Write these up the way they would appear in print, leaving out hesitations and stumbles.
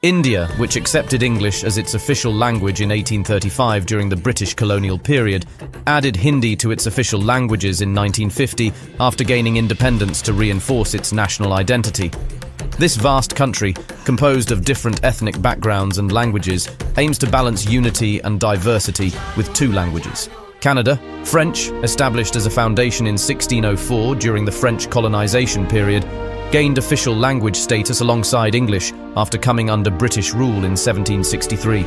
India, which accepted English as its official language in 1835 during the British colonial period, added Hindi to its official languages in 1950 after gaining independence to reinforce its national identity. This vast country, composed of different ethnic backgrounds and languages, aims to balance unity and diversity with two languages. Canada, French, established as a foundation in 1604 during the French colonization period, gained official language status alongside English after coming under British rule in 1763.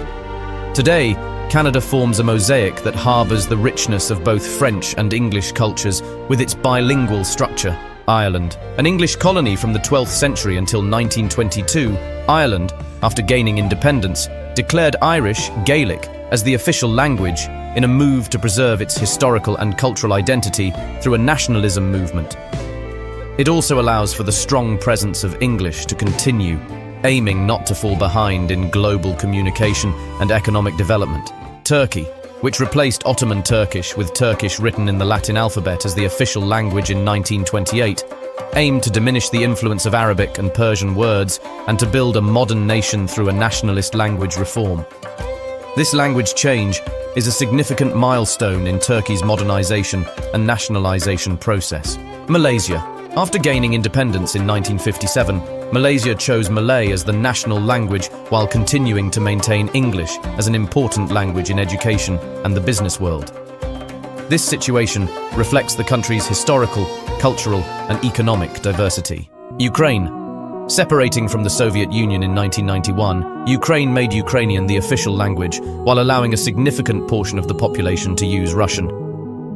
Today, Canada forms a mosaic that harbours the richness of both French and English cultures with its bilingual structure. Ireland, an English colony from the 12th century until 1922, Ireland, after gaining independence, declared Irish, Gaelic, as the official language in a move to preserve its historical and cultural identity through a nationalism movement. It also allows for the strong presence of English to continue, aiming not to fall behind in global communication and economic development. Turkey, which replaced Ottoman Turkish with Turkish written in the Latin alphabet as the official language in 1928, aimed to diminish the influence of Arabic and Persian words and to build a modern nation through a nationalist language reform. This language change is a significant milestone in Turkey's modernization and nationalization process. Malaysia. After gaining independence in 1957, Malaysia chose Malay as the national language while continuing to maintain English as an important language in education and the business world. This situation reflects the country's historical, cultural, and economic diversity. Ukraine. Separating from the Soviet Union in 1991, Ukraine made Ukrainian the official language while allowing a significant portion of the population to use Russian.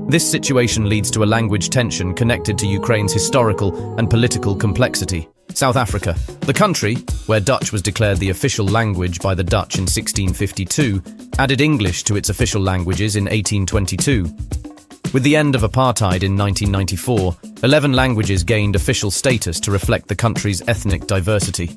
This situation leads to a language tension connected to Ukraine's historical and political complexity. South Africa, the country, where Dutch was declared the official language by the Dutch in 1652, added English to its official languages in 1822. With the end of apartheid in 1994, 11 languages gained official status to reflect the country's ethnic diversity.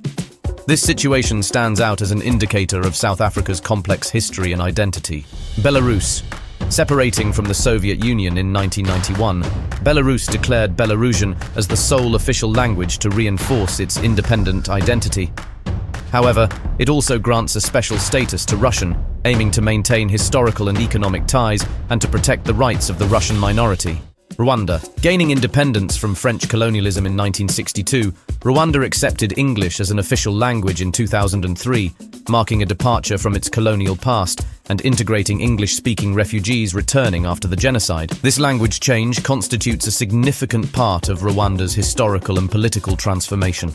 This situation stands out as an indicator of South Africa's complex history and identity. Belarus. Separating from the Soviet Union in 1991, Belarus declared Belarusian as the sole official language to reinforce its independent identity. However, it also grants a special status to Russian, aiming to maintain historical and economic ties and to protect the rights of the Russian minority. Rwanda. Gaining independence from French colonialism in 1962, Rwanda accepted English as an official language in 2003, marking a departure from its colonial past and integrating English-speaking refugees returning after the genocide. This language change constitutes a significant part of Rwanda's historical and political transformation.